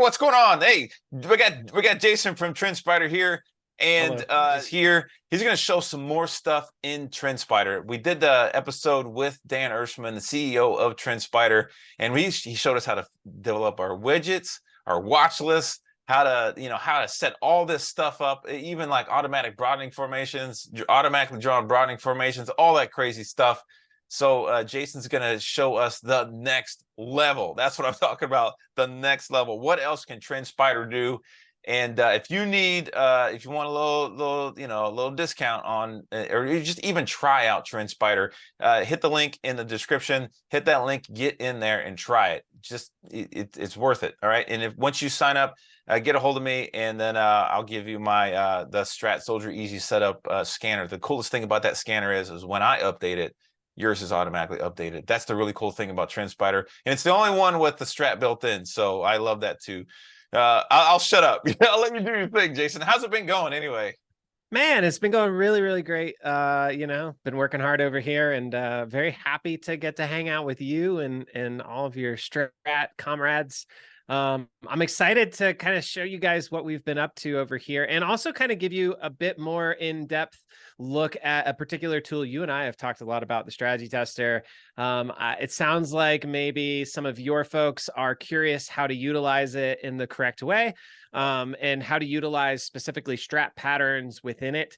what's going on? Hey, we got Jason from Trendspider here, and Hello. he's here. He's going to show some more stuff in Trendspider. We did the episode with Dan Ershman, the CEO of Trendspider, and he showed us how to develop our widgets, our watch list, how to set all this stuff up, even like automatic broadening formations, automatically drawn broadening formations, all that crazy stuff. So Jason's going to show us the next level. That's what I'm talking about, the next level. What else can Trendspider do? And if you want a little discount on, or you just even try out Trendspider, hit the link in the description. Hit that link, get in there and try it. It's worth it. All right. And if once you sign up, get a hold of me, and then I'll give you my the Strat Soldier Easy Setup scanner. The coolest thing about that scanner is when I update it, yours is automatically updated. That's the really cool thing about Trendspider, and it's the only one with the Strat built in. So I love that too. I'll shut up. I'll let you do your thing, Jason. How's it been going anyway? Man, it's been going really, really great. Been working hard over here, and very happy to get to hang out with you and all of your Strat comrades. I'm excited to kind of show you guys what we've been up to over here, and also kind of give you a bit more in-depth look at a particular tool. You and I have talked a lot about the strategy tester. It sounds like maybe some of your folks are curious how to utilize it in the correct way, and how to utilize specifically strat patterns within it.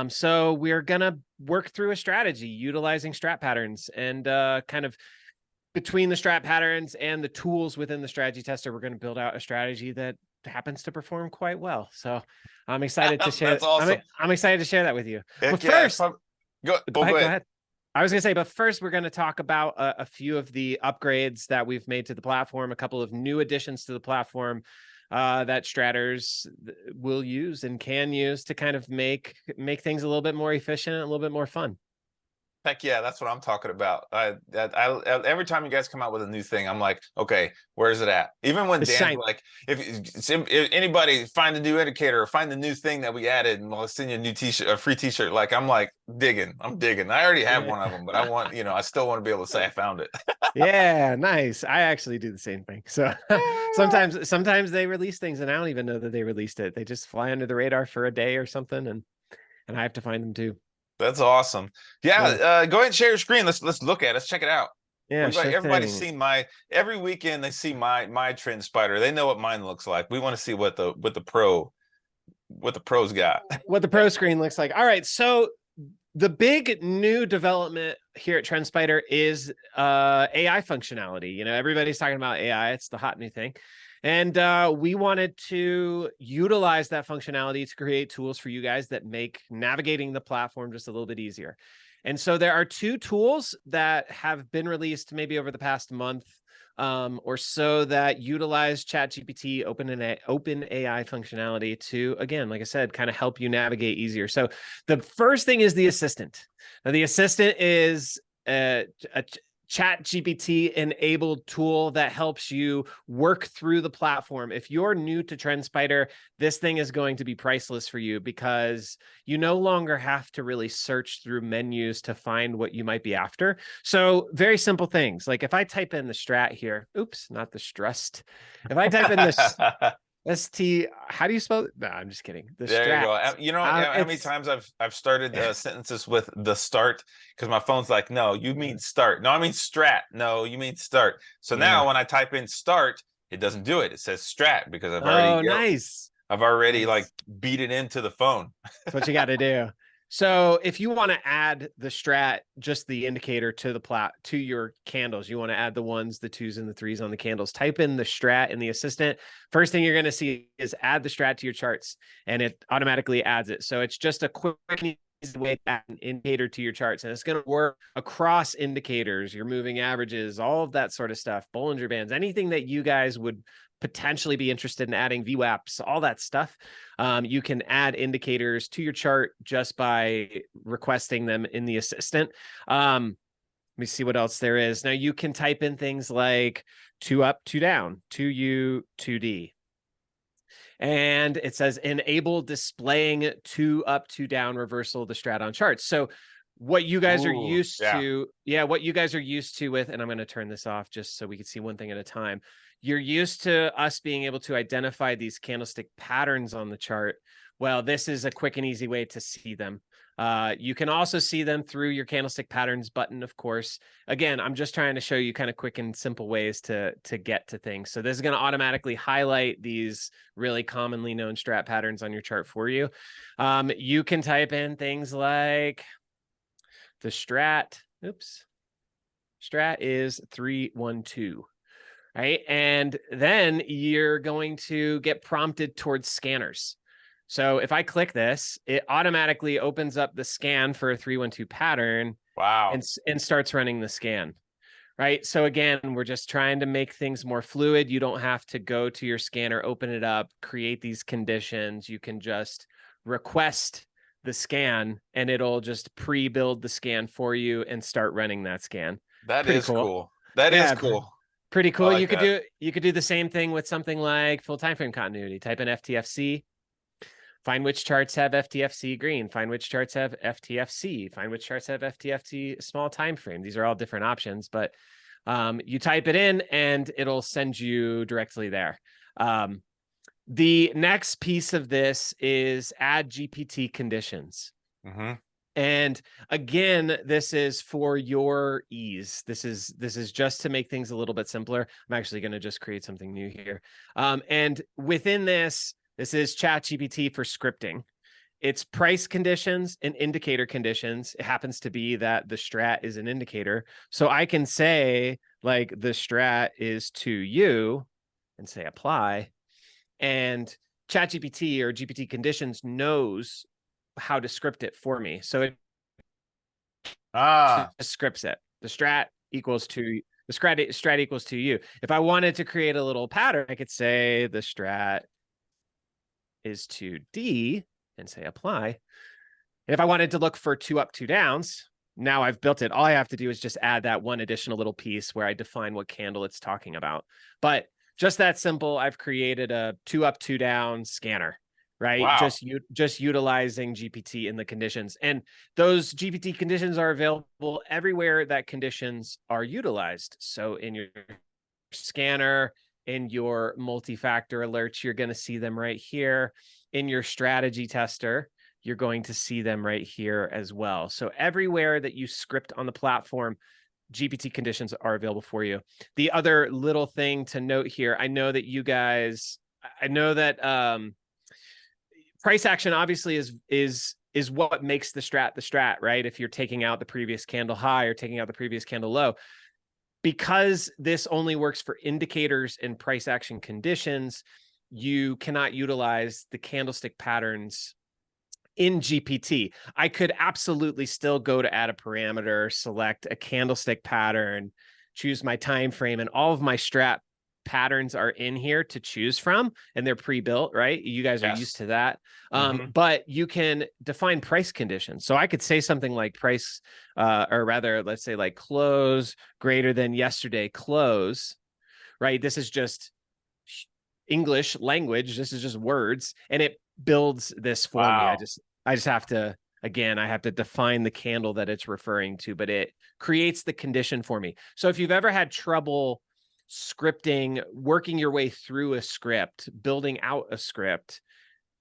So we're gonna work through a strategy utilizing strat patterns, and kind of between the strat patterns and the tools within the strategy tester, we're going to build out a strategy that happens to perform quite well. So I'm excited to share. That's awesome. I'm excited to share that with you. Heck But yeah, first, go go ahead. ahead. I was going to say, but first we're going to talk about a few of the upgrades that we've made to the platform, a couple of new additions to the platform that Stratters will use and can use to kind of make things a little bit more efficient and a little bit more fun. Heck yeah, that's what I'm talking about. Every time you guys come out with a new thing, I'm like, okay, where's it at? Even when Dan's like, if anybody find the new indicator or find the new thing that we added, and we'll send you a new t-shirt, a free t-shirt. Like I'm digging. I already have one of them, but I still want to be able to say I found it. Yeah, nice. I actually do the same thing. So sometimes they release things and I don't even know that they released it. They just fly under the radar for a day or something, and I have to find them too. That's awesome. Yeah, go ahead and share your screen. Let's look at it. Let's check it out. Yeah, sure Everybody's thing. seen every weekend they see my Trendspider. They know what mine looks like. We want to see what the pros got. What the pro screen looks like. All right, so the big new development here at Trendspider is AI functionality. You know, everybody's talking about AI. It's the hot new thing. And we wanted to utilize that functionality to create tools for you guys that make navigating the platform just a little bit easier. And so there are two tools that have been released maybe over the past month or so that utilize ChatGPT, OpenAI functionality to, again, like I said, kind of help you navigate easier. So the first thing is the assistant. Now, the assistant is a ChatGPT enabled tool that helps you work through the platform. If you're new to Trendspider, this thing is going to be priceless for you because you no longer have to really search through menus to find what you might be after. So very simple things. Like if I type in the strat here, oops, not the stressed. If I type in this ST, how do you spell it? No, I'm just kidding. The There strat. you go. You know how many times I've started sentences with the start because my phone's like, no, you mean start. No, I mean strat. No, you mean start. So now when I type in start, it doesn't do it. It says strat because Nice. I've already like beat it into the phone. That's what you got to do. So if you want to add the strat, just the indicator to to your candles, you want to add the ones, the twos, and the threes on the candles. Type in the strat in the assistant. First thing you're going to see is add the strat to your charts, and it automatically adds it. So it's just a quick and easy way to add an indicator to your charts, and it's going to work across indicators, your moving averages, all of that sort of stuff, Bollinger Bands, anything that you guys would potentially be interested in adding, VWAPs, all that stuff. You can add indicators to your chart just by requesting them in the assistant. Let me see what else there is. Now you can type in things like 2 up, 2 down, 2U, 2D. And it says enable displaying 2 up, 2 down reversal of the strat on charts. So what you guys are Ooh, used yeah. to, yeah, what you guys are used to with, and I'm going to turn this off just so we can see one thing at a time. You're used to us being able to identify these candlestick patterns on the chart. Well, this is a quick and easy way to see them. You can also see them through your candlestick patterns button, of course. Again, I'm just trying to show you kind of quick and simple ways to get to things. So this is going to automatically highlight these really commonly known strat patterns on your chart for you. You can type in things like the strat. Oops. Strat is 312. Right. And then you're going to get prompted towards scanners. So if I click this, it automatically opens up the scan for a 312 pattern. Wow. And starts running the scan. Right. So again, we're just trying to make things more fluid. You don't have to go to your scanner, open it up, create these conditions. You can just request the scan and it'll just pre-build the scan for you and start running that scan. That Pretty is cool. cool. That is Yeah, cool. pretty I cool. like You could that. do the same thing with something like full time frame continuity. Type in FTFC, find which charts have FTFC green, find which charts have FTFC, find which charts have FTFC small time frame. These are all different options, but you type it in and it'll send you directly there. The next piece of this is add GPT conditions. Mm-hmm. And again, this is for your ease. This is just to make things a little bit simpler. I'm actually going to just create something new here. And within this is ChatGPT for scripting. It's price conditions and indicator conditions. It happens to be that the strat is an indicator. So I can say like the strat is to you and say apply. And ChatGPT or GPT conditions knows how to script it for me. So it scripts it. The strat equals to the strat equals to you. If I wanted to create a little pattern, I could say the strat is to D and say apply. And if I wanted to look for 2 up, 2 downs, now I've built it. All I have to do is just add that one additional little piece where I define what candle it's talking about. But just that simple, I've created a 2 up, 2 down scanner, right? Wow. Just utilizing GPT in the conditions. And those GPT conditions are available everywhere that conditions are utilized. So in your scanner, in your multi-factor alerts, you're going to see them right here. In your strategy tester, you're going to see them right here as well. So everywhere that you script on the platform, GPT conditions are available for you. The other little thing to note here, I know that price action obviously is what makes the strat, right? If you're taking out the previous candle high or taking out the previous candle low. Because this only works for indicators and price action conditions, you cannot utilize the candlestick patterns in GPT. I could absolutely still go to add a parameter, select a candlestick pattern, choose my time frame, and all of my strat patterns are in here to choose from, and they're pre-built, right? You guys are used to that. But you can define price conditions. So I could say something like price, or rather, let's say like close greater than yesterday close, right? This is just English language. This is just words, and it builds this for me. I just have to, again, I have to define the candle that it's referring to, but it creates the condition for me. So if you've ever had trouble scripting, working your way through a script, building out a script,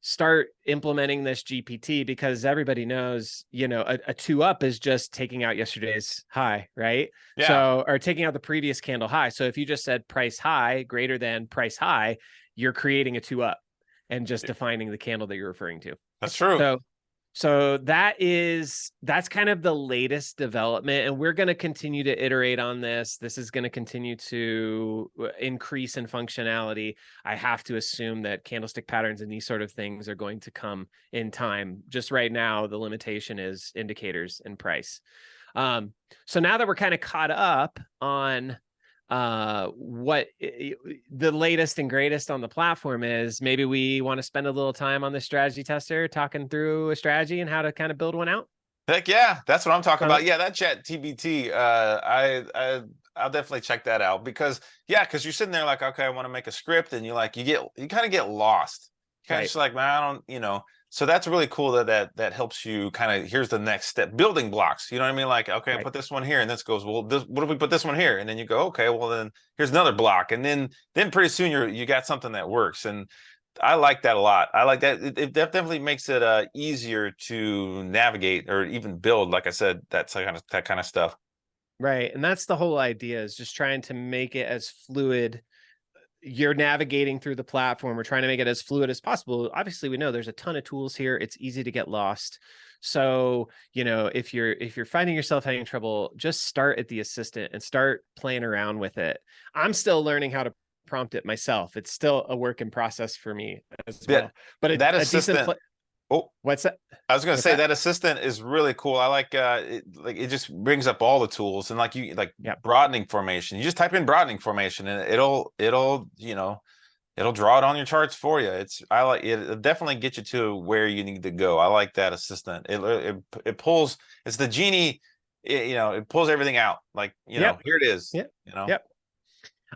start implementing this GPT, because everybody knows, a 2 up is just taking out yesterday's high, right? Yeah. So, or taking out the previous candle high. So if you just said price high greater than price high, you're creating a 2 up and just defining the candle that you're referring to. That's true. So that's kind of the latest development, and we're going to continue to iterate on this. This is going to continue to increase in functionality. I have to assume that candlestick patterns and these sort of things are going to come in time. Just right now, the limitation is indicators and price. So now that we're kind of caught up on what the latest and greatest on the platform is, maybe we want to spend a little time on the strategy tester talking through a strategy and how to kind of build one out. Heck yeah, that's what I'm talking about. Yeah, that chat TBT, I'll definitely check that out, because because you're sitting there like, okay, I want to make a script, and you kind of get lost. Kind of just like, man, I don't, So that's really cool that helps you kind of, here's the next step, building blocks. You know what I mean? Like, okay, I Right. put this one here, and this goes, well, what if we put this one here? And then you go, okay, well then here's another block. And then pretty soon you got something that works. And I like that a lot. I like that. It definitely makes it easier to navigate or even build, like I said, that kind of stuff. Right. And that's the whole idea, is just trying to make it as fluid. You're navigating through the platform. We're trying to make it as fluid as possible. Obviously, we know there's a ton of tools here. It's easy to get lost. So, if you're finding yourself having trouble, just start at the assistant and start playing around with it. I'm still learning how to prompt it myself. It's still a work in process for me as Yeah, well. But that a decent assistant. Oh, what's that? I was gonna What's say that? that assistant is really cool. I like it just brings up all the tools, and like Yeah. broadening formation. You just type in broadening formation and it'll draw it on your charts for you. I like it. It'll definitely get you to where you need to go. I like that assistant. It pulls, it's the genie, it pulls everything out. Like, Yep. here it is, Yep. Yep.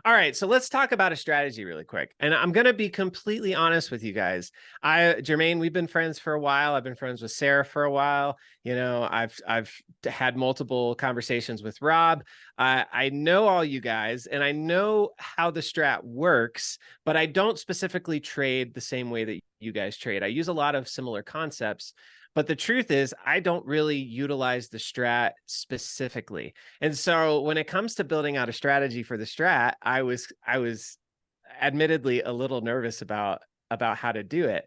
All right, so let's talk about a strategy really quick. And I'm going to be completely honest with you guys. Jermaine, we've been friends for a while. I've been friends with Sarah for a while. I've had multiple conversations with Rob. I know all you guys, and I know how the strat works, but I don't specifically trade the same way that you guys trade. I use a lot of similar concepts. But the truth is, I don't really utilize the strat specifically. And so when it comes to building out a strategy for the strat, I was admittedly a little nervous about how to do it.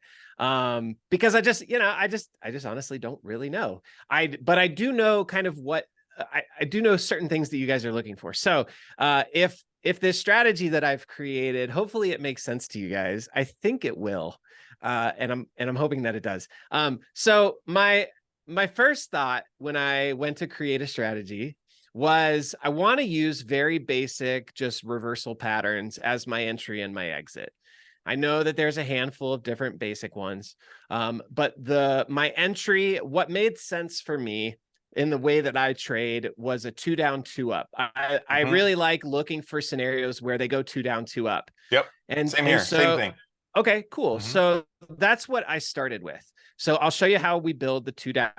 Because I just honestly don't really know. But I do know kind of what I do know certain things that you guys are looking for. So if this strategy that I've created, hopefully it makes sense to you guys. I think it will. And I'm hoping that it does. So my first thought when I went to create a strategy was I want to use very basic, just reversal patterns as my entry and my exit. I know that there's a handful of different basic ones, but my entry, what made sense for me in the way that I trade, was a 2 down, 2 up. I really like looking for scenarios where they go 2 down, 2 up. Yep. And Same here. Same thing. Okay, cool. So that's what I started with. So I'll show you how we build the 2 down,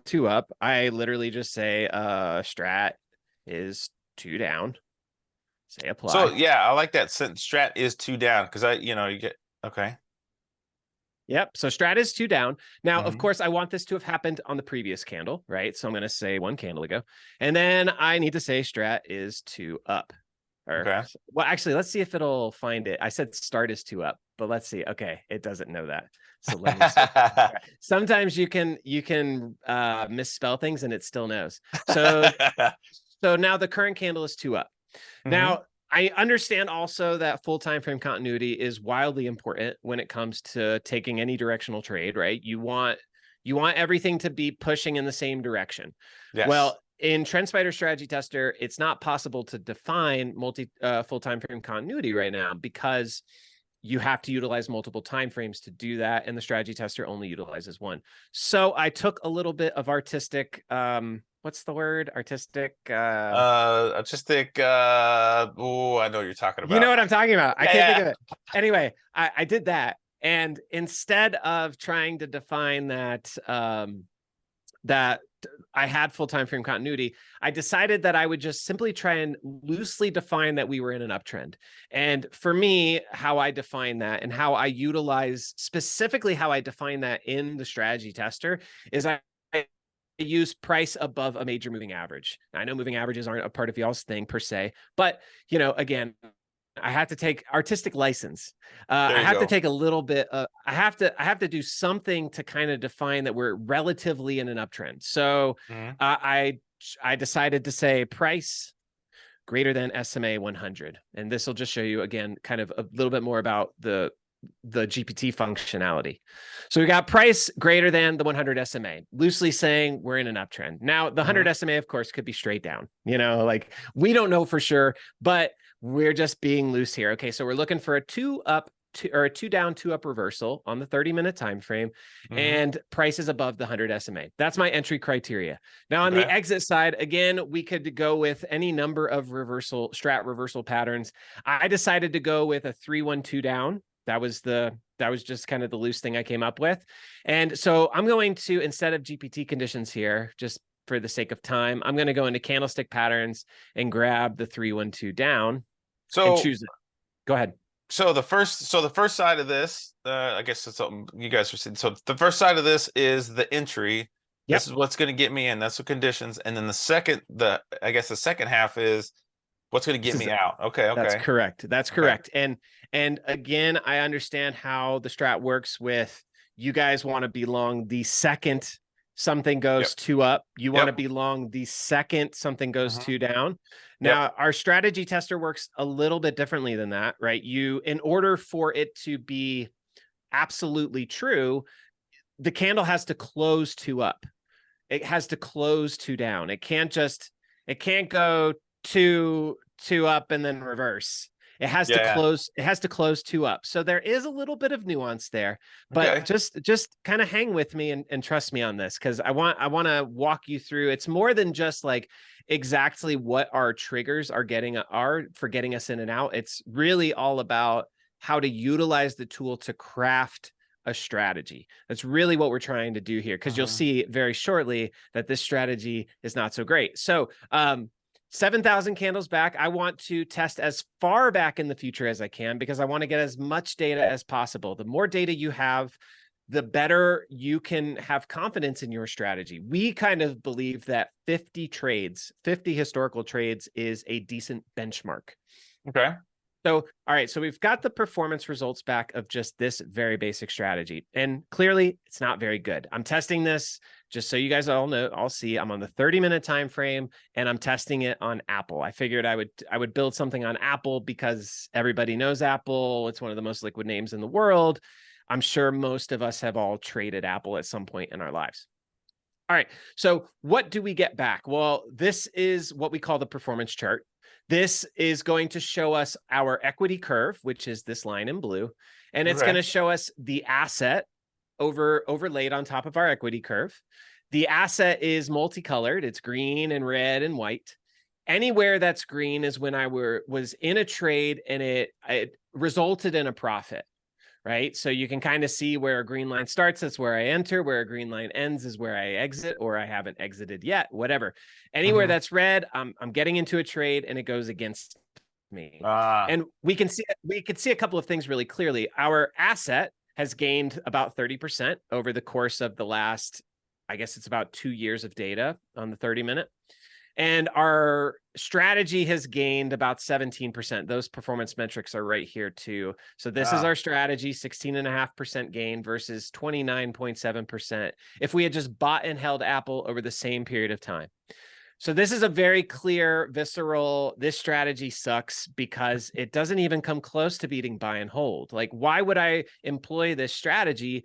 2 up. I literally just say strat is 2 down. Say apply. So yeah, I like that sentence. Strat is 2 down, because you get okay. Yep. So strat is 2 down. Now, of course, I want this to have happened on the previous candle, right? So I'm going to say 1 candle ago. And then I need to say strat is 2 up. Well, actually, let's see if it'll find it. I said start is 2 up, but let's see. Okay, it doesn't know that. So let me see. Sometimes you can misspell things and it still knows. So now the current candle is 2 up. Now, I understand also that full time frame continuity is wildly important when it comes to taking any directional trade, right? You want everything to be pushing in the same direction. Yes. Well, in Trendspider Strategy Tester, it's not possible to define full time frame continuity right now, because you have to utilize multiple time frames to do that, and the Strategy Tester only utilizes one. So I took a little bit of artistic, what's the word? Artistic. Artistic. Oh, I know what you're talking about. You know what I'm talking about. I can't think of it. Anyway, I did that, and instead of trying to define that that I had full time frame continuity, I decided that I would just simply try and loosely define that we were in an uptrend. And for me, how I define that and how I utilize, specifically how I define that in the strategy tester, is I use price above a major moving average. I know moving averages aren't a part of y'all's thing per se, but again, I have to take artistic license. I have to take a little bit. I have to do something to kind of define that we're relatively in an uptrend. So I decided to say price greater than SMA 100, and this will just show you again kind of a little bit more about the GPT functionality. So we got price greater than the 100 SMA, loosely saying we're in an uptrend. Now the 100 SMA, of course, could be straight down. Like we don't know for sure, but we're just being loose here. Okay, so we're looking for a 2 up or a 2 down, 2 up reversal on the 30-minute time frame, and price is above the 100 SMA. That's my entry criteria. Now on the exit side, again, we could go with any number of strat reversal patterns. I decided to go with a 3-1-2 down. That was the that was just kind of the loose thing I came up with. And so I'm going to, instead of GPT conditions here, just for the sake of time, I'm going to go into candlestick patterns and grab the 312 down and choose it. Go ahead. So the first side of this, I guess it's something you guys are seeing. So the first side of this is the entry. Yep. This is what's going to get me in. That's the conditions. And then the second half is what's going to get me out. Okay. That's correct. That's correct. And again, I understand how the strat works with you guys want to be long the second something goes two up. You want to be long the second something goes two down. Now, our strategy tester works a little bit differently than that, right? In order for it to be absolutely true, the candle has to close two up. It has to close two down. It can't go two up and then reverse. It has to close. It has to close two up. So there is a little bit of nuance there, but just kind of hang with me and trust me on this, because I want to walk you through. It's more than just like exactly what our triggers are for getting us in and out. It's really all about how to utilize the tool to craft a strategy. That's really what we're trying to do here, because you'll see very shortly that this strategy is not so great. So 7,000 candles back. I want to test as far back in the future as I can, because I want to get as much data as possible. The more data you have, the better you can have confidence in your strategy. We kind of believe that 50 historical trades is a decent benchmark. Okay. So, all right, so we've got the performance results back of just this very basic strategy. And clearly, it's not very good. I'm testing this, just so you guys all know, I'll see, I'm on the 30-minute time frame, and I'm testing it on Apple. I figured I would build something on Apple because everybody knows Apple. It's one of the most liquid names in the world. I'm sure most of us have all traded Apple at some point in our lives. All right, so what do we get back? Well, this is what we call the performance chart. This is going to show us our equity curve, which is this line in blue, and it's going to show us the asset overlaid on top of our equity curve. The asset is multicolored. It's green and red and white. Anywhere that's green is when I was in a trade and it resulted in a profit, right? So you can kind of see where a green line starts, that's where I enter. Where a green line ends is where I exit, or I haven't exited yet, whatever. Anywhere that's red, I'm getting into a trade and it goes against me. And we can see a couple of things really clearly. Our asset has gained about 30% over the course of the last, I guess it's about 2 years of data on the 30-minute. And our strategy has gained about 17%. Those performance metrics are right here too. So this is our strategy, 16.5% gain versus 29.7% if we had just bought and held Apple over the same period of time. So this is a very clear, visceral, this strategy sucks because it doesn't even come close to beating buy and hold. Like, why would I employ this strategy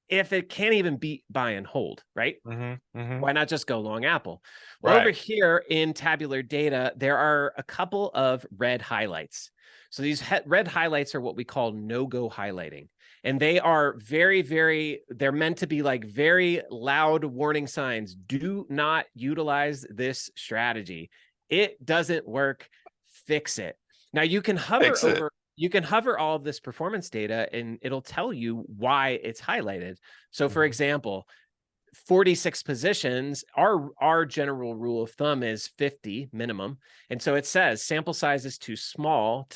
if it can't even beat buy and hold, right? Why not just go long Apple? Well, over here in tabular data, there are a couple of red highlights. So these red highlights are what we call no-go highlighting. And they are they're meant to be like very loud warning signs. Do not utilize this strategy. It doesn't work. Fix it. Now you can hover over. You can hover all of this performance data and it'll tell you why it's highlighted. So for example, 46 positions, our general rule of thumb is 50 minimum. And so it says sample size is too small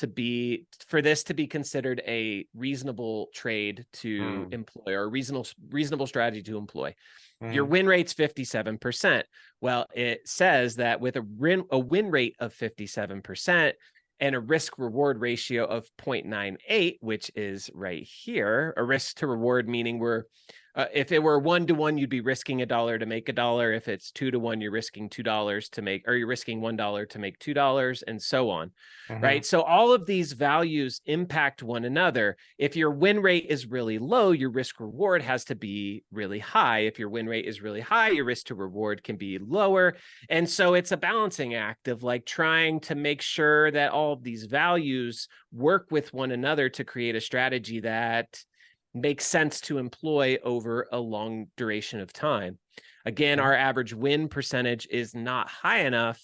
for this to be considered a reasonable trade to employ, or reasonable strategy to employ. Your win rate's 57%. Well, it says that with a win rate of 57%, and a risk reward ratio of 0.98, which is right here, a risk to reward, meaning if it were 1-to-1, you'd be risking $1 to make $1. If it's 2-to-1, you're risking $2 to make, or you're risking $1 to make $2, and so on, right? So all of these values impact one another. If your win rate is really low, your risk reward has to be really high. If your win rate is really high, your risk to reward can be lower. And so it's a balancing act of like trying to make sure that all of these values work with one another to create a strategy that makes sense to employ over a long duration of time. Again, our average win percentage is not high enough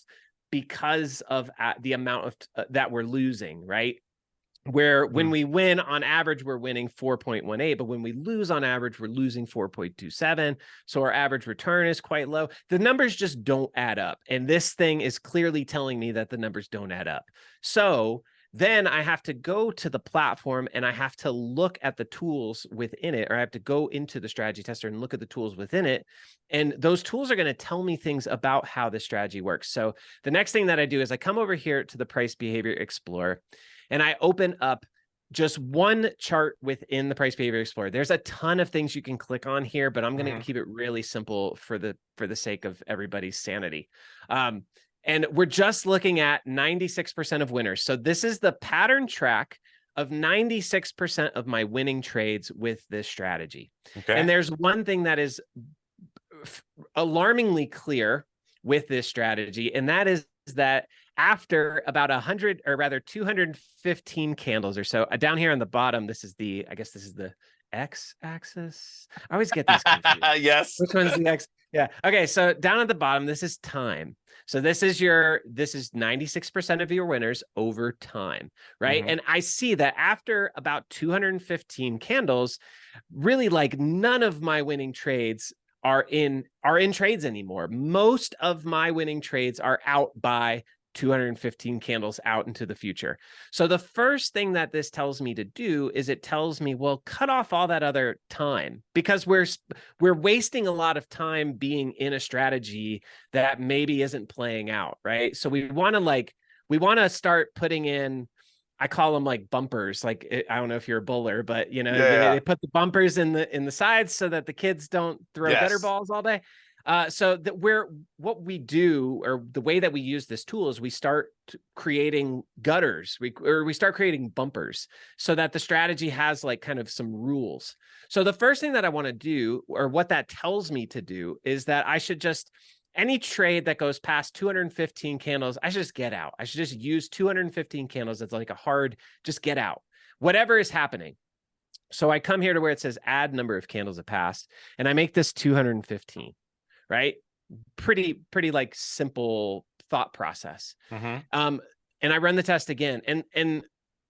because of the amount of that we're losing, right? where when we win on average, we're winning 4.18, but when we lose on average, we're losing 4.27. So our average return is quite low. The numbers just don't add up. And this thing is clearly telling me that the numbers don't add up. So then I have to go to the platform and I have to look at the tools within it, or I have to go into the strategy tester and look at the tools within it. And those tools are going to tell me things about how the strategy works. So the next thing that I do is I come over here to the Price Behavior Explorer, and I open up just one chart within the Price Behavior Explorer. There's a ton of things you can click on here, but I'm going to keep it really simple for the sake of everybody's sanity. And we're just looking at 96% of winners. So this is the pattern track of 96% of my winning trades with this strategy. Okay. And there's one thing that is alarmingly clear with this strategy, and that is that after about 100, or rather 215 candles or so, down here on the bottom, this is the, I guess this is the X axis. I always get these confused. Yes. Which one's the X? Yeah. Okay. So down at the bottom, this is time. So this is 96% of your winners over time, right? And I see that after about 215 candles, really like none of my winning trades are in trades anymore. Most of my winning trades are out by 215 candles out into the future. So the first thing that this tells me to do is it tells me, well, cut off all that other time, because we're wasting a lot of time being in a strategy that maybe isn't playing out, right? So we want to start putting in, I call them like bumpers. Like, I don't know if you're a bowler, but you know, they put the bumpers in the sides so that the kids don't throw gutter balls all day. So that what we do, or the way that we use this tool, is we start creating gutters, we start creating bumpers so that the strategy has like kind of some rules. So the first thing that I want to do, or what that tells me to do, is that I should just, any trade that goes past 215 candles, I should just get out. I should just use 215 candles. It's like a hard, just get out, whatever is happening. So I come here to where it says add number of candles that passed, and I make this 215. Right? Pretty like simple thought process. And I run the test again, and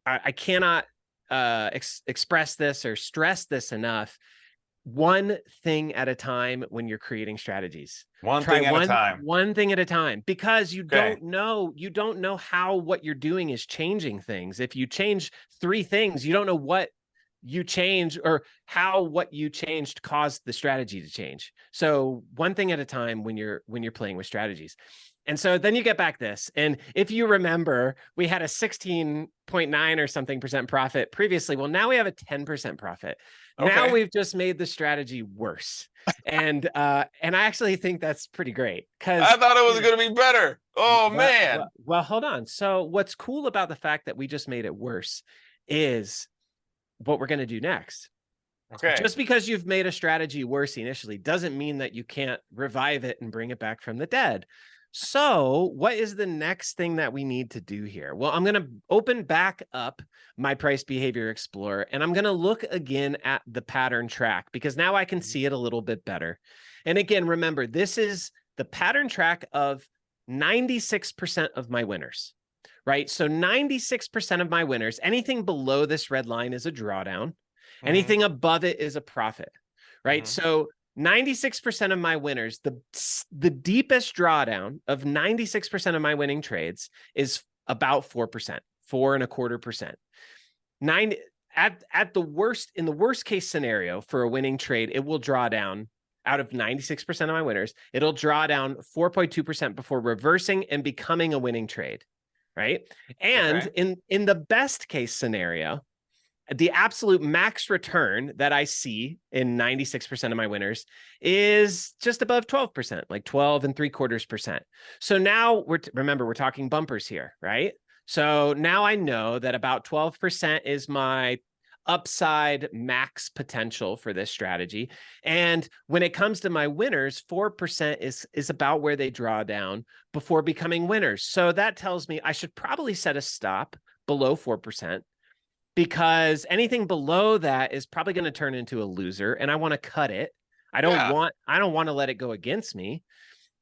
I cannot express this or stress this enough. One thing at a time when you're creating strategies. One thing at a time. One thing at a time, because you don't know how what you're doing is changing things. If you change 3 things, you don't know what you change or how what you changed caused the strategy to change. So one thing at a time when you're playing with strategies. And so then you get back this. And if you remember, we had a 16.9 or something % profit previously. Well, now we have a 10% profit. Okay. Now we've just made the strategy worse. And I actually think that's pretty great, because I thought it was going to be better. Oh, man. Well, hold on. So what's cool about the fact that we just made it worse is what we're going to do next. Okay. Just because you've made a strategy worse initially doesn't mean that you can't revive it and bring it back from the dead. So what is the next thing that we need to do here? Well, I'm going to open back up my Price Behavior Explorer, and I'm going to look again at the pattern track, because now I can see it a little bit better. And again, remember, this is the pattern track of 96% of my winners. Right? So 96% of my winners, anything below this red line is a drawdown. Anything above it is a profit, right? So 96% of my winners, the deepest drawdown of 96% of my winning trades is about 4%, 4.25%. At the worst, in the worst case scenario for a winning trade, it will draw down, out of 96% of my winners, it'll draw down 4.2% before reversing and becoming a winning trade. Right. And in the best case scenario, the absolute max return that I see in 96% of my winners is just above 12%, like 12.75%. So now remember, we're talking bumpers here, right? So now I know that about 12% is my upside max potential for this strategy. And when it comes to my winners, 4% is about where they draw down before becoming winners. So that tells me I should probably set a stop below 4%, because anything below that is probably going to turn into a loser, and I want to cut it. I don't want to let it go against me.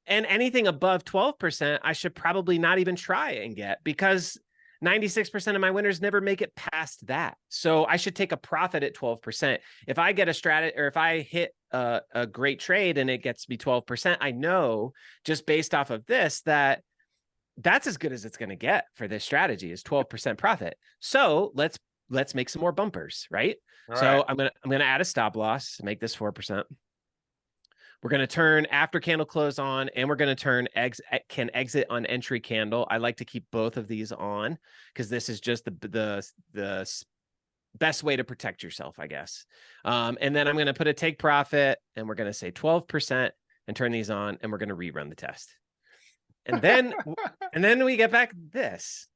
And anything above 12%, I should probably not even try and get, because 96% of my winners never make it past that. So I should take a profit at 12%. If I get a strat, or if I hit a great trade and it gets me 12%, I know just based off of this that that's as good as it's going to get for this strategy is 12% profit. So let's make some more bumpers, right? So I'm gonna add a stop loss, make this 4%. We're going to turn after candle close on, and we're going to turn can exit on entry candle. I like to keep both of these on because this is just the best way to protect yourself, I guess. And then I'm going to put a take profit, and we're going to say 12% and turn these on, and we're going to rerun the test. And then we get back this.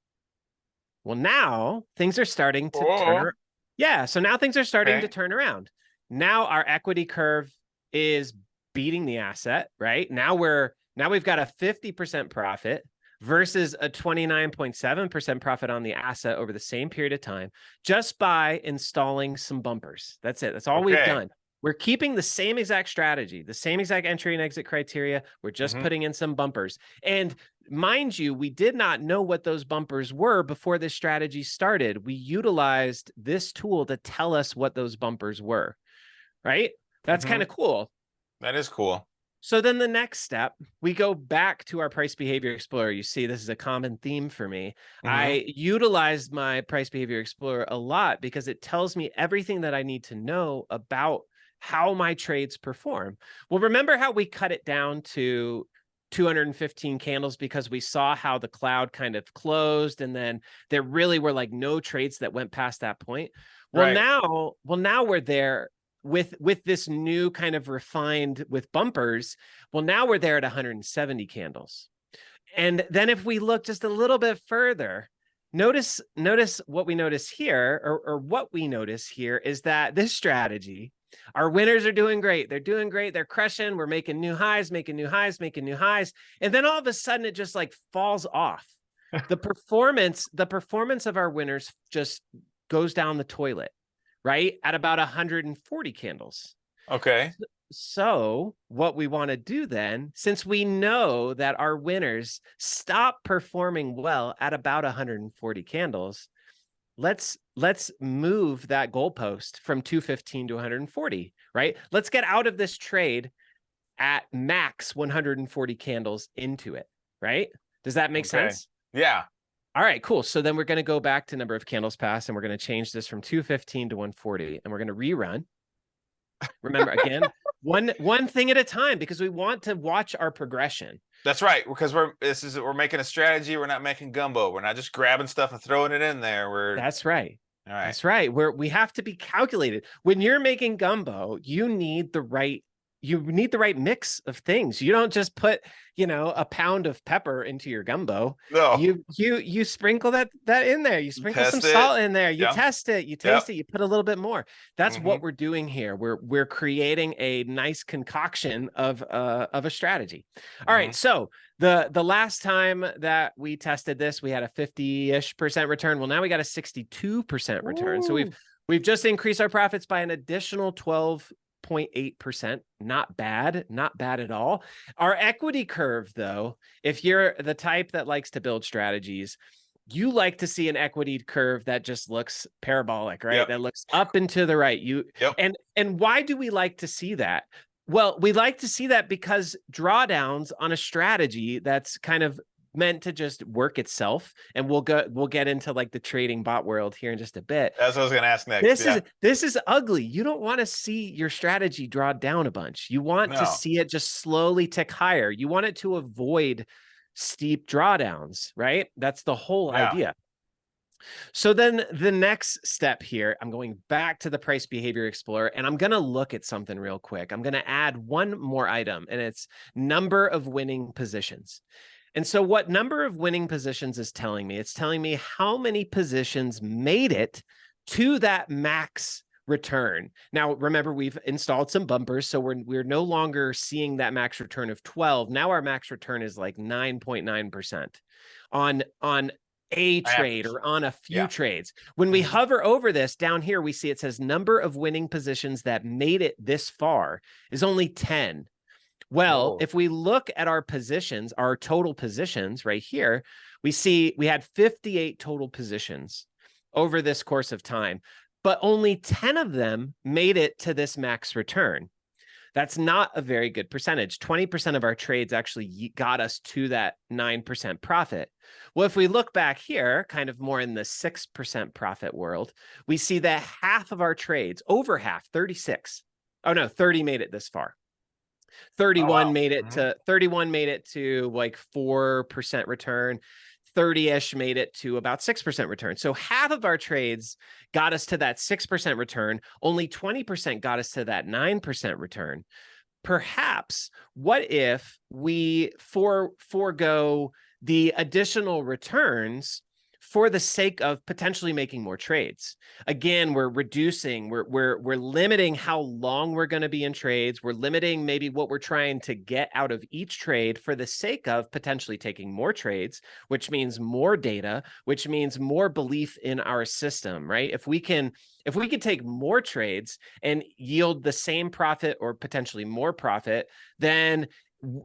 Well, now things are starting to turn around. Yeah, so now things are starting to turn around. Now our equity curve is beating the asset, right? Now we've got a 50% profit versus a 29.7% profit on the asset over the same period of time, just by installing some bumpers. That's it. That's all we've done. We're keeping the same exact strategy, the same exact entry and exit criteria. We're just putting in some bumpers. And mind you, we did not know what those bumpers were before this strategy started. We utilized this tool to tell us what those bumpers were, right? That's kind of cool. That is cool. So then the next step, we go back to our price behavior explorer. You see, this is a common theme for me. I utilized my price behavior explorer a lot because it tells me everything that I need to know about how my trades perform. Well, remember how we cut it down to 215 candles because we saw how the cloud kind of closed, and then there really were like no trades that went past that point. Well, now we're there with this new kind of refined with bumpers. Well, now we're there at 170 candles. And then if we look just a little bit further, notice what we notice here, or what we notice here is that this strategy, our winners are doing great. They're doing great. They're crushing. We're making new highs, making new highs, making new highs. And then all of a sudden it just like falls off. The performance of our winners just goes down the toilet, right? At about 140 candles. Okay. So what we want to do then, since we know that our winners stop performing well at about 140 candles, let's move that goalpost from 215 to 140, right? Let's get out of this trade at max 140 candles into it, right? Does that make sense? Yeah. All right, cool. So then we're going to go back to number of candles passed, and we're going to change this from 215 to 140, and we're going to rerun. Remember, again, one thing at a time, because we want to watch our progression. That's right, because we're making a strategy. We're not making gumbo. We're not just grabbing stuff and throwing it in there. That's right. All right. That's right. We have to be calculated. When you're making gumbo, you need the right mix of things. You don't just put, a pound of pepper into your gumbo. No. You sprinkle that in there. You sprinkle some salt in there. You test it. You taste it. You put a little bit more. That's what we're doing here. We're creating a nice concoction of a strategy. All right. So the last time that we tested this, we had a 50-ish% return. Well, now we got a 62% return. Ooh. So we've just increased our profits by an additional 12.8%. Not bad at all. Our equity curve, though, if you're the type that likes to build strategies, you like to see an equity curve that just looks parabolic, right? That looks up and to the right. And why do we like to see that? Well, we like to see that because drawdowns on a strategy that's kind of meant to just work itself, and we'll get into like the trading bot world here in just a bit. That's what I was going to ask next. This is ugly. You don't want to see your strategy draw down a bunch. You want to see it just slowly tick higher. You want it to avoid steep drawdowns, right? That's the whole idea. So then the next step here, I'm going back to the price behavior explorer, and I'm going to look at something real quick. I'm going to add one more item, and it's number of winning positions. And so what number of winning positions is telling me? It's telling me how many positions made it to that max return. Now, remember, we've installed some bumpers, so we're no longer seeing that max return of 12. Now our max return is like 9.9% on a trade or on a few trades. When we hover over this down here, we see it says number of winning positions that made it this far is only 10. Well, Oh, if we look at our positions, our total positions right here, we see we had 58 total positions over this course of time, but only 10 of them made it to this max return. That's not a very good percentage. 20% of our trades actually got us to that 9% profit. Well, if we look back here, kind of more in the 6% profit world, we see that half of our trades, over half, 36. Oh no, 30 made it this far. 31 wow. made it to 31 made it to like 4% return. 30-ish made it to about 6% return. So half of our trades got us to that 6% return. Only 20% got us to that 9% return. Perhaps what if we forego the additional returns for the sake of potentially making more trades? Again, we're reducing, we're limiting how long we're going to be in trades. We're limiting maybe what we're trying to get out of each trade for the sake of potentially taking more trades, which means more data, which means more belief in our system, right? If we can take more trades and yield the same profit or potentially more profit, then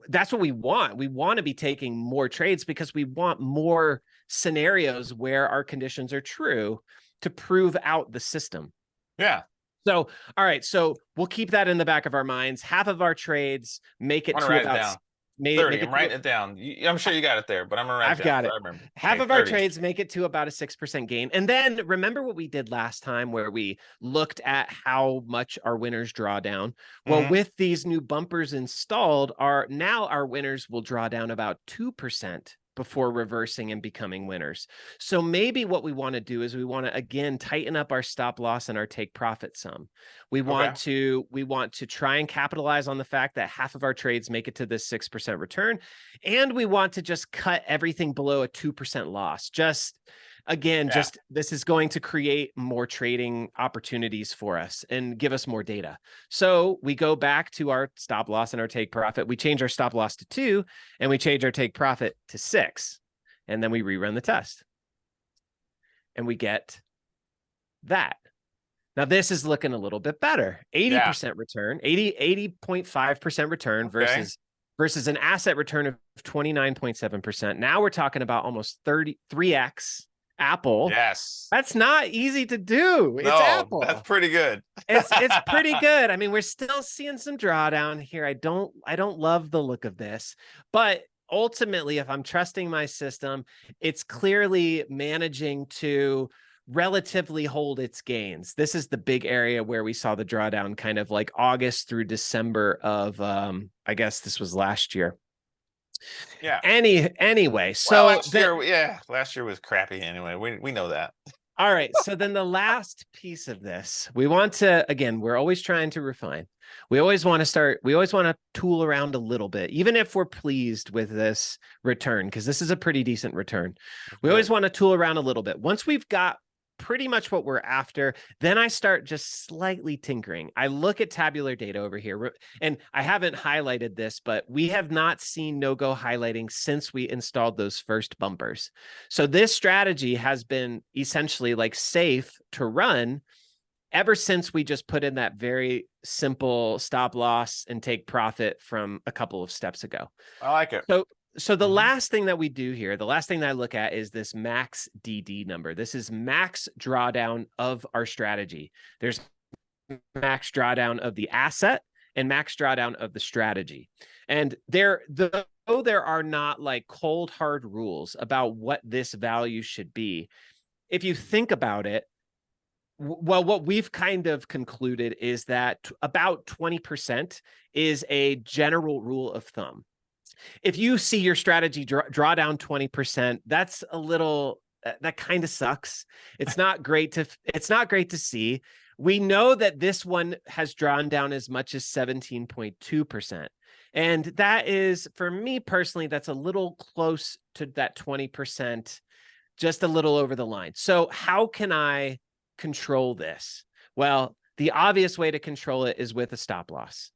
that's what we want. We want to be taking more trades because we want more scenarios where our conditions are true to prove out the system. Yeah. So, all right. So we'll keep that in the back of our minds. Half of our trades make it I'm gonna to write about it down. make 30. it I'm to, writing it down. I'm sure you got it there, but I'm gonna write I've it down got so it. I remember. Half Okay, of our 30. trades make it to about a 6% gain. And then remember what we did last time where we looked at how much our winners draw down. Well, with these new bumpers installed, now our winners will draw down about 2% before reversing and becoming winners. So maybe what we want to do is we want to again tighten up our stop loss and our take profit sum. We want to try and capitalize on the fact that half of our trades make it to this 6% return, and we want to just cut everything below a 2% loss. Just this is going to create more trading opportunities for us and give us more data. So we go back to our stop loss and our take profit. We change our stop loss to 2 and we change our take profit to 6. And then we rerun the test. And we get that. Now this is looking a little bit better. 80% return, 80.5% return versus an asset return of 29.7%. Now we're talking about almost 3x Apple. Yes. That's not easy to do. It's No, Apple. that's pretty good. It's pretty good. I mean, we're still seeing some drawdown here. I don't love the look of this, but ultimately, if I'm trusting my system, it's clearly managing to relatively hold its gains. This is the big area where we saw the drawdown kind of like August through December of I guess this was last year. Yeah. Anyway, so last year was crappy anyway. We know that. All right. So then the last piece of this, we want to, again, we're always trying to refine. We always want to tool around a little bit, even if we're pleased with this return, because this is a pretty decent return. We always want to tool around a little bit. Once we've got pretty much what we're after, then I start just slightly tinkering. I look at tabular data over here, and I haven't highlighted this, but we have not seen no-go highlighting since we installed those first bumpers. So this strategy has been essentially like safe to run ever since we just put in that very simple stop loss and take profit from a couple of steps ago. I like it. So the last thing that we do here, the last thing that I look at is this max DD number. This is max drawdown of our strategy. There's max drawdown of the asset and max drawdown of the strategy. And though there are not like cold hard rules about what this value should be, if you think about it, well, what we've kind of concluded is that about 20% is a general rule of thumb. If you see your strategy draw down 20%, that's a little, that kind of sucks. It's not great to see. We know that this one has drawn down as much as 17.2%. And that is, for me personally, that's a little close to that 20%, just a little over the line. So how can I control this? Well, the obvious way to control it is with a stop loss.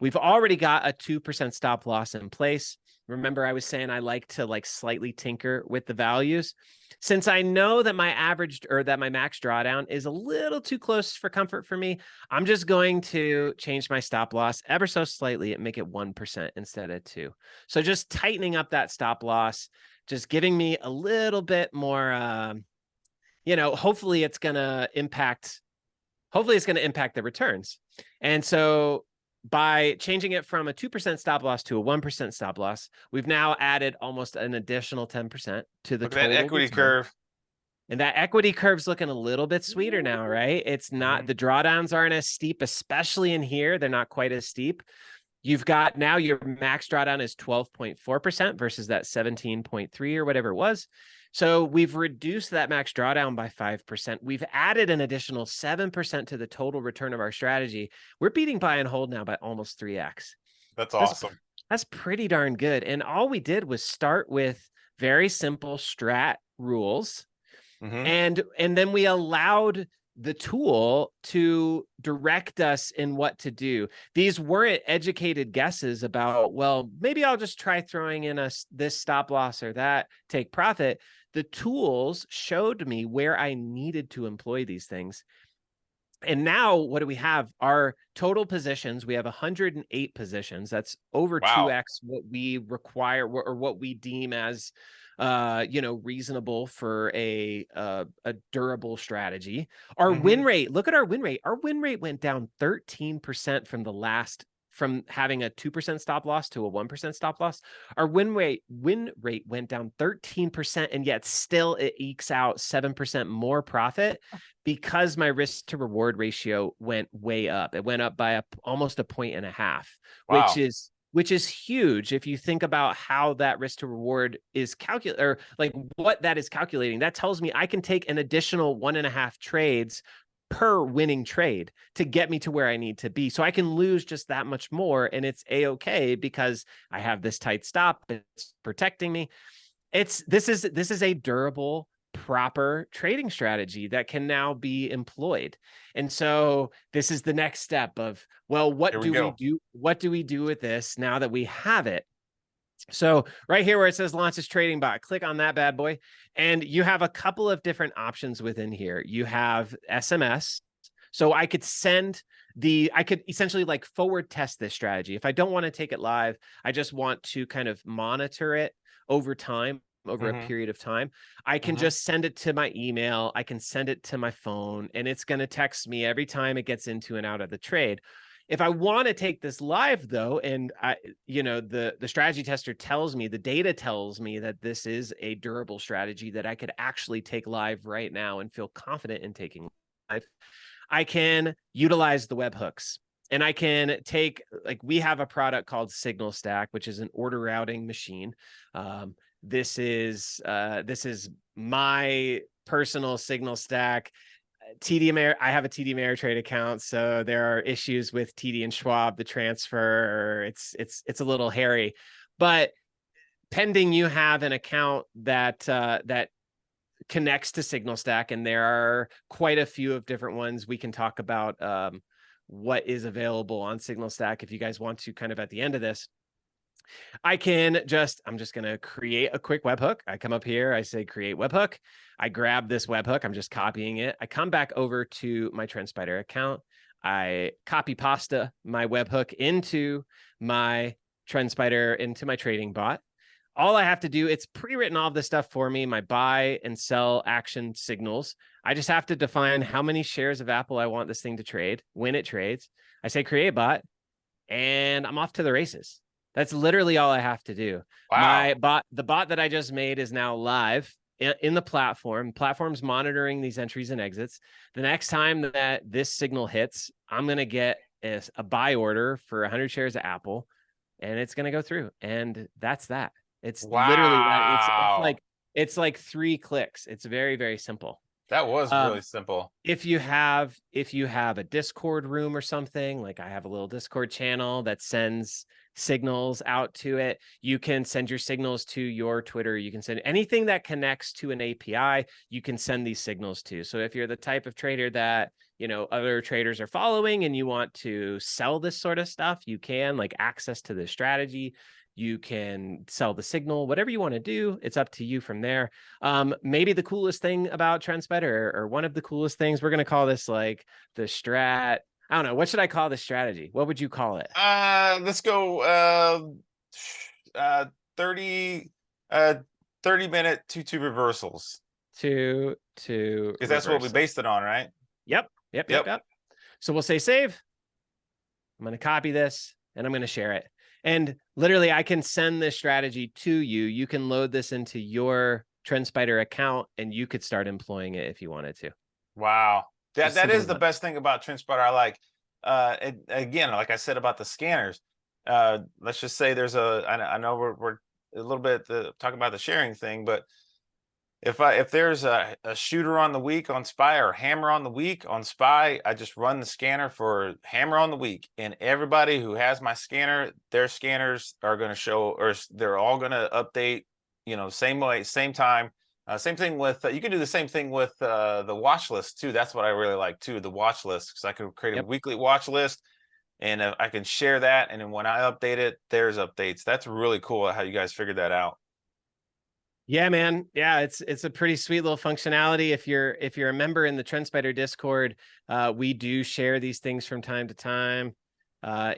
We've already got a 2% stop loss in place. Remember, I was saying I like to like slightly tinker with the values. Since I know that my average or that my max drawdown is a little too close for comfort for me, I'm just going to change my stop loss ever so slightly and make it 1% instead of 2. So just tightening up that stop loss, just giving me a little bit more, hopefully it's going to impact the returns. And so by changing it from a 2% stop loss to a 1% stop loss, we've now added almost an additional 10% to the Look at that total equity return. curve. And that equity curve's looking a little bit sweeter now, right? It's not, the drawdowns aren't as steep, especially in here. They're not quite as steep. You've got now your max drawdown is 12.4% versus that 17.3 or whatever it was. So we've reduced that max drawdown by 5%. We've added an additional 7% to the total return of our strategy. We're beating buy and hold now by almost 3x. That's awesome. That's pretty darn good. And all we did was start with very simple strat rules. And then we allowed the tool to direct us in what to do. These weren't educated guesses about, well, maybe I'll just try throwing in this stop loss or that, take profit. The tools showed me where I needed to employ these things. And now what do we have? Our total positions, we have 108 positions. That's over 2x what we require or what we deem as reasonable for a durable strategy. Our win rate, look at our win rate. Our win rate went down 13% from having a 2% stop loss to a 1% stop loss. Our win rate went down 13%, and yet still it ekes out 7% more profit because my risk to reward ratio went way up. It went up by almost 1.5 points, which is huge if you think about how that risk to reward is calculated, or like what that is calculating. That tells me I can take an additional 1.5 trades per winning trade to get me to where I need to be. So I can lose just that much more, and it's a-okay because I have this tight stop. It's protecting me. This is a durable, proper trading strategy that can now be employed. And so this is the next step of, well, what do we do? What do we do with this now that we have it? So right here where it says launch this trading bot, click on that bad boy. And you have a couple of different options within here. You have SMS. So I could essentially like forward test this strategy. If I don't want to take it live, I just want to kind of monitor it over time, over a period of time. I can just send it to my email. I can send it to my phone, and it's going to text me every time it gets into and out of the trade. If I want to take this live though, and the strategy tester tells me, the data tells me that this is a durable strategy that I could actually take live right now and feel confident in taking live, I can utilize the webhooks. And I can take, like, we have a product called Signal Stack, which is an order routing machine. This is my personal Signal Stack. I have a TD Ameritrade account, so there are issues with TD and Schwab, the transfer. It's a little hairy, but pending you have an account that connects to Signal Stack, and there are quite a few of different ones. We can talk about what is available on Signal Stack if you guys want to, kind of at the end of this. I'm just going to create a quick webhook. I come up here, I say create webhook. I grab this webhook. I'm just copying it. I come back over to my Trendspider account. I copy pasta my webhook into my Trendspider, into my trading bot. All I have to do, it's pre-written all of this stuff for me, my buy and sell action signals. I just have to define how many shares of Apple I want this thing to trade, when it trades. I say create bot, and I'm off to the races. That's literally all I have to do. The bot that I just made is now live in the platform. Platform's monitoring these entries and exits. The next time that this signal hits, I'm going to get a buy order for 100 shares of Apple, and it's going to go through. And that's that. It's literally that. It's like 3 clicks. It's very, very simple. That was really simple. If you have a Discord room or something, like I have a little Discord channel that sends signals out to it, you can send your signals to your Twitter. You can send anything that connects to an API, you can send these signals to. So if you're the type of trader that, other traders are following and you want to sell this sort of stuff, you can, like, access to this strategy. You can sell the signal, whatever you want to do. It's up to you from there. Maybe the coolest thing about Trendspider, or one of the coolest things, we're going to call this like the Strat. I don't know. What should I call this strategy? What would you call it? Let's go 30 30-minute 2-2 reversals. To Because that's what we based it on, right? Yep. So we'll say save. I'm going to copy this and I'm going to share it. And literally, I can send this strategy to you. You can load this into your Trendspider account and you could start employing it if you wanted to. Wow. That is the that. best thing about Trendspider. I like, again, like I said about the scanners, let's just say there's I know we're a little bit talking about the sharing thing, but if there's a shooter on the week on Spy or hammer on the week on Spy, I just run the scanner for hammer on the week, and everybody who has my scanner, their scanners are going to show, or they're all going to update, you know, same way, same time. Same thing with you can do the same thing with the watch list too. That's what I really like too, the watch list, because I can create a weekly watch list, and I can share that, and then when I update it, there's updates. That's really cool how you guys figured that out. Yeah, man. Yeah, it's a pretty sweet little functionality. If you're a member in the Trendspider Discord, we do share these things from time to time.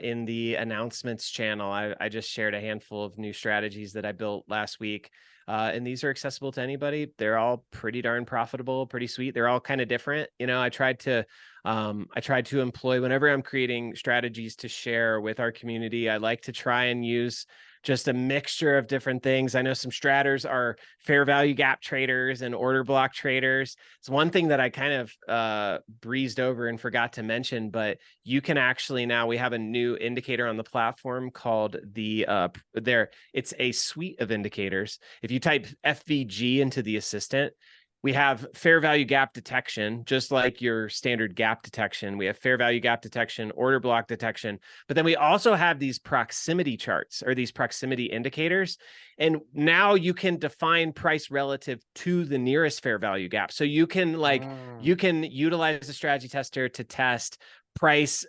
In the announcements channel, I just shared a handful of new strategies that I built last week. And these are accessible to anybody. They're all pretty darn profitable, pretty sweet. They're all kind of different. You know, I tried to employ, whenever I'm creating strategies to share with our community, I like to try and use just a mixture of different things. I know some stratters are fair value gap traders and order block traders. It's one thing that I kind of breezed over and forgot to mention, but you can actually, now we have a new indicator on the platform called it's a suite of indicators. If you type FVG into the assistant, we have fair value gap detection, just like your standard gap detection. We have fair value gap detection, order block detection, but then we also have these proximity charts, or these proximity indicators. And now you can define price relative to the nearest fair value gap. So you can you can utilize the strategy tester to test price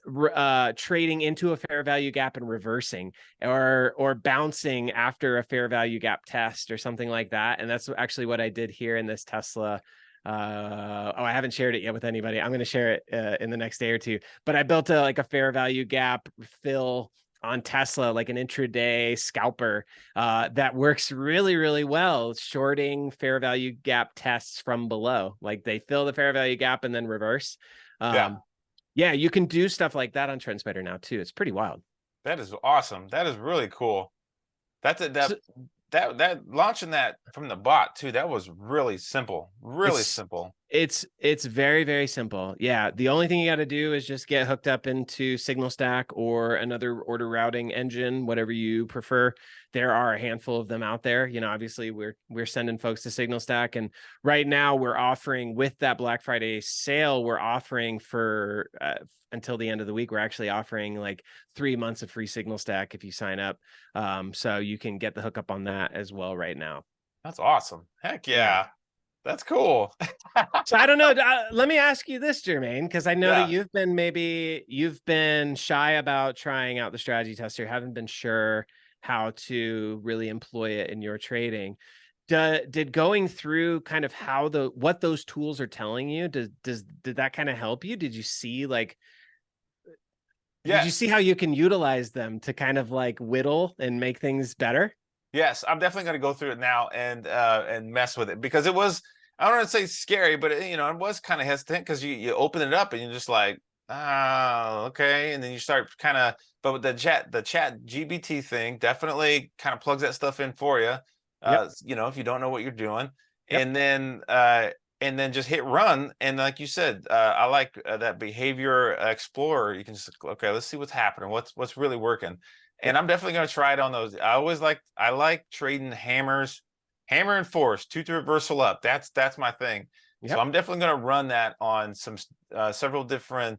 trading into a fair value gap and reversing, or bouncing after a fair value gap test or something like that. And that's actually what I did here in this Tesla. I haven't shared it yet with anybody. I'm going to share it in the next day or two, but I built a fair value gap fill on Tesla, like an intraday scalper that works really, really well, shorting fair value gap tests from below. Like they fill the fair value gap and then reverse. Yeah, you can do stuff like that on Trendspider now too. It's pretty wild. That is awesome. That is really cool. That launching that from the bot too, that was really simple. Really simple. It's very, very simple. Yeah, the only thing you got to do is just get hooked up into Signal Stack or another order routing engine, whatever you prefer. There are a handful of them out there. You know, obviously we're sending folks to Signal Stack, and right now we're offering, with that Black Friday sale, we're offering for until the end of the week, we're actually offering like 3 months of free Signal Stack if you sign up. So you can get the hookup on that as well right now. That's awesome. Heck yeah. That's cool. So I don't know. Let me ask you this, Jermaine, because I know that you've been shy about trying out the strategy tester, haven't been sure how to really employ it in your trading. Did going through kind of what those tools are telling you, did that kind of help you? Did you see did you see how you can utilize them to kind of like whittle and make things better? Yes, I'm definitely going to go through it now and mess with it, because it was, I don't want to say scary, but it was kind of hesitant, because you open it up and you're just like, okay, and then you start kind of, but with the chat GBT thing definitely kind of plugs that stuff in for you. If you don't know what you're doing, and then just hit run, and like you said, I like that behavior explorer. You can just, okay, let's see what's happening, what's really working. And I'm definitely going to try it on those. I like trading hammer and force, 2-2 reversal up. That's my thing. So I'm definitely going to run that on several different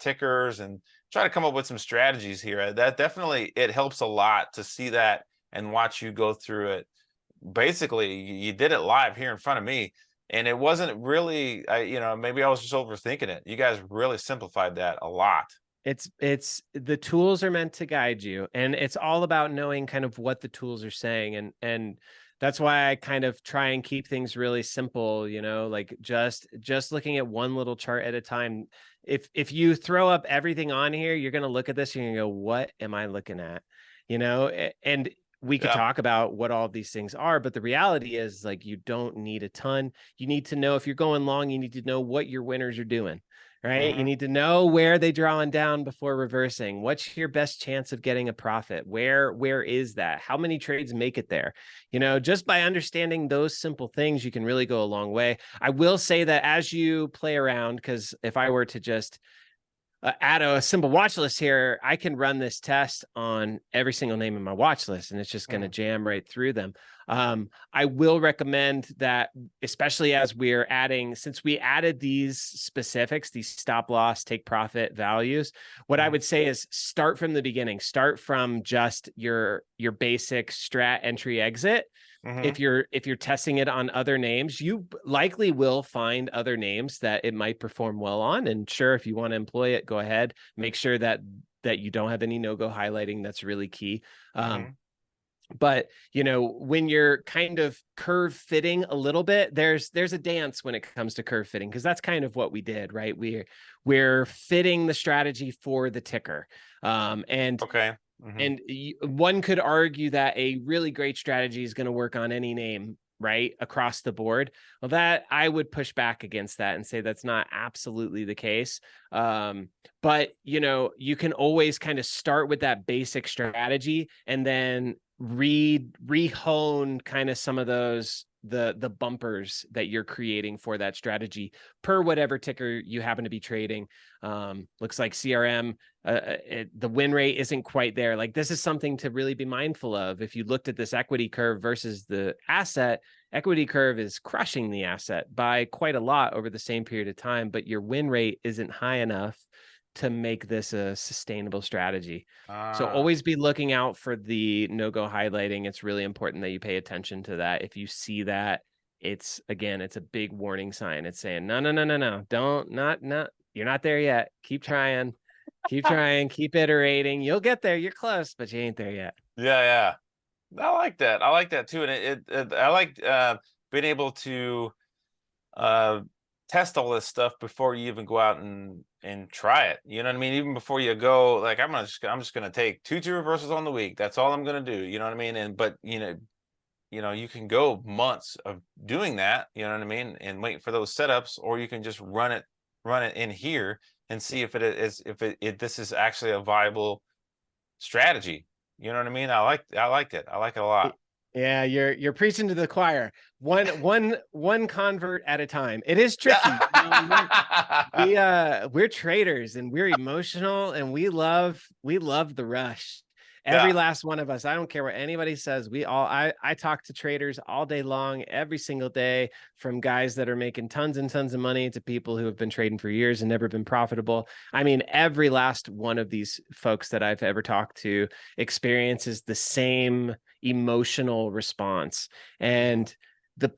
tickers and try to come up with some strategies here. That definitely, it helps a lot to see that and watch you go through it. Basically, you did it live here in front of me, and it wasn't really, maybe I was just overthinking it. You guys really simplified that a lot. It's the tools are meant to guide you, and it's all about knowing kind of what the tools are saying, and that's why I kind of try and keep things really simple, like just looking at one little chart at a time. If you throw up everything on here, you're going to look at this and you're going to go, what am I looking at? And we could Yeah. talk about what all of these things are, but the reality is, like, you don't need a ton. You need to know, if you're going long, you need to know what your winners are doing. Right. You Hmm. need to know where they drawing down before reversing. What's your best chance of getting a profit? Where is that? How many trades make it there? Just by understanding those simple things, you can really go a long way. I will say that as you play around, because if I were to just add a simple watch list here, I can run this test on every single name in my watch list, and it's just going to jam right through them. I will recommend that, especially as we're adding, since we added these specifics, these stop loss, take profit values, what I would say is start from the beginning. Start from just your basic strat entry exit. Hmm. If you're testing it on other names, you likely will find other names that it might perform well on. And sure, if you want to employ it, go ahead. Make sure that you don't have any no-go highlighting. That's really key. Hmm. But when you're kind of curve fitting a little bit, there's a dance when it comes to curve fitting, because that's kind of what we did, right? We're fitting the strategy for the ticker. And Okay. Hmm. and one could argue that a really great strategy is going to work on any name, right, across the board. Well, that I would push back against that and say that's not absolutely the case. But you can always kind of start with that basic strategy and then rehone kind of some of those the bumpers that you're creating for that strategy per whatever ticker you happen to be trading. Looks like CRM, the win rate isn't quite there. Like, this is something to really be mindful of. If you looked at this equity curve versus the asset, equity curve is crushing the asset by quite a lot over the same period of time, but your win rate isn't high enough to make this a sustainable strategy. So Ah. always be looking out for the no-go highlighting. It's really important that you pay attention to that. If you see that, it's a big warning sign. It's saying, no, no, no, no, no, don't, not, you're not there yet. Keep trying, keep iterating. You'll get there. You're close, but you ain't there yet. Yeah, yeah. I like that. I like that too. And I like being able to uh test all this stuff before you even go out and try it. You know what I mean? Even before you go, like, I'm just gonna take two reversals on the week. That's all I'm gonna do. You know what I mean? And but you can go months of doing that, you know what I mean, and wait for those setups, or you can just run it in here and see if it is if this is actually a viable strategy. You know what I mean? I liked it. I like it a lot. Yeah, you're preaching to the choir. One convert at a time. It is tricky. We're traders, and we're emotional, and we love the rush. Every Yeah. last one of us. I don't care what anybody says. I talk to traders all day long, every single day, from guys that are making tons and tons of money to people who have been trading for years and never been profitable. I mean, every last one of these folks that I've ever talked to experiences the same emotional response. And the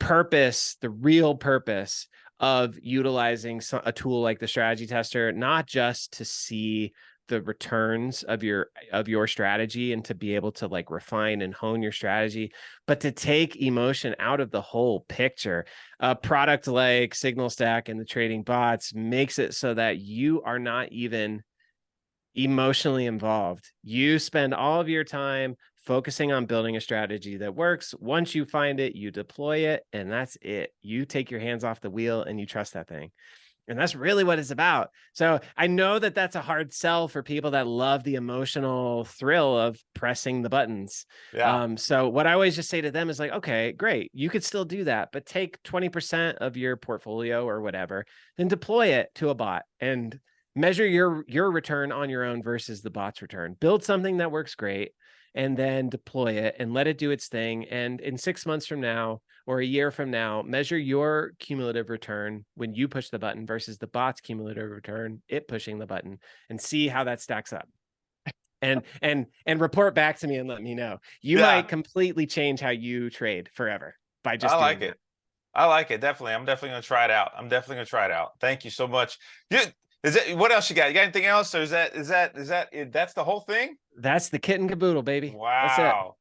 real purpose of utilizing a tool like the strategy tester, not just to see the returns of your strategy and to be able to, like, refine and hone your strategy, but to take emotion out of the whole picture. A product like Signal Stack and the trading bots makes it so that you are not even emotionally involved. You spend all of your time focusing on building a strategy that works. Once you find it, you deploy it, and that's it. You take your hands off the wheel and you trust that thing. And that's really what it's about. So I know that that's a hard sell for people that love the emotional thrill of pressing the buttons. Yeah. So what I always just say to them is, like, okay, great. You could still do that, but take 20% of your portfolio or whatever, then deploy it to a bot and measure your return on your own versus the bot's return. Build something that works great and then deploy it and let it do its thing. And in 6 months from now or a year from now, measure your cumulative return when you push the button versus the bot's cumulative return, it pushing the button, and see how that stacks up. And report back to me and let me know. You Yeah. might completely change how you trade forever by I just like doing that. it. I like it. Definitely. I'm definitely gonna try it out. I'm definitely gonna try it out. Thank you so much. You Is it, what else you got? You got anything else? Or that's the whole thing? That's the kit and caboodle, baby. That's it. Wow.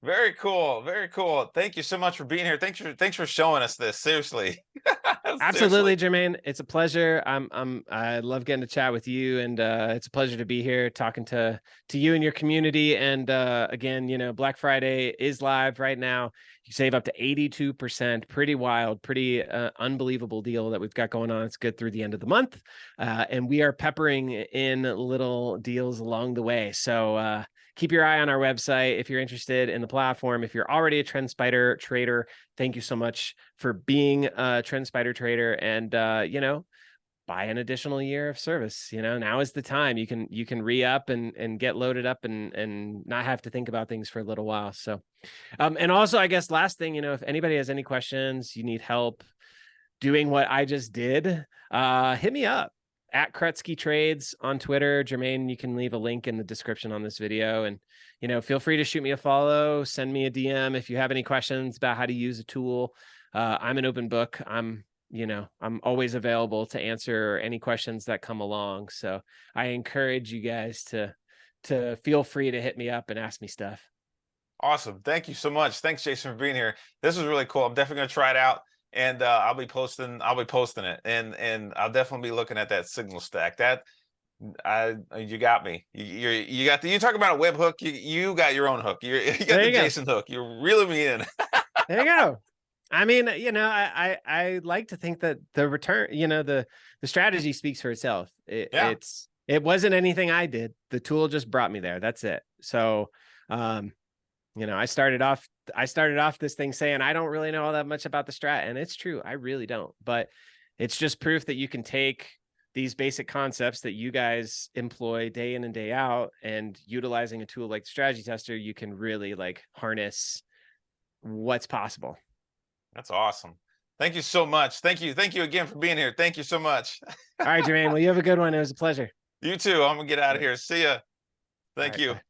Very cool. Very cool. Thank you so much for being here. Thanks for showing us this. Seriously. Seriously. Absolutely, Jermaine. It's a pleasure. I love getting to chat with you, and it's a pleasure to be here talking to you and your community. And again, you know, Black Friday is live right now. You save up to 82%. Pretty wild, pretty unbelievable deal that we've got going on. It's good through the end of the month, and we are peppering in little deals along the way. So keep your eye on our website if you're interested in the platform. If you're already a Trendspider trader, thank you so much for being a Trendspider trader, and you know, buy an additional year of service. You know, now is the time. You can re-up and get loaded up and not have to think about things for a little while. So and also, I guess last thing, you know, if anybody has any questions, you need help doing what I just did, hit me up at Krutzky Trades on Twitter. Jermaine, you can leave a link in the description on this video, and you know, feel free to shoot me a follow, send me a DM if you have any questions about how to use a tool. I'm an open book. I'm always available to answer any questions that come along. So I encourage you guys to feel free to hit me up and ask me stuff. Awesome. Thank you so much. Thanks, Jason, for being here. This was really cool. I'm definitely going to try it out. And I'll be posting it, and I'll definitely be looking at that signal stack. That you got me. You talk about a web hook. You got your own hook. You got the Jason hook. You're reeling me in. There you go. I mean, you know, I like to think that the return, you know, the strategy speaks for itself. It wasn't anything I did. The tool just brought me there. That's it. So, you know, I started off this thing saying I don't really know all that much about the strat, and it's true, I really don't. But it's just proof that you can take these basic concepts that you guys employ day in and day out, and utilizing a tool like the strategy tester, you can really like harness what's possible. That's awesome. Thank you so much. Thank you again for being here. Thank you so much. All right, Jermaine. Well, you have a good one. It was a pleasure. You too. I'm gonna get out of here. See ya. Thank you. Bye.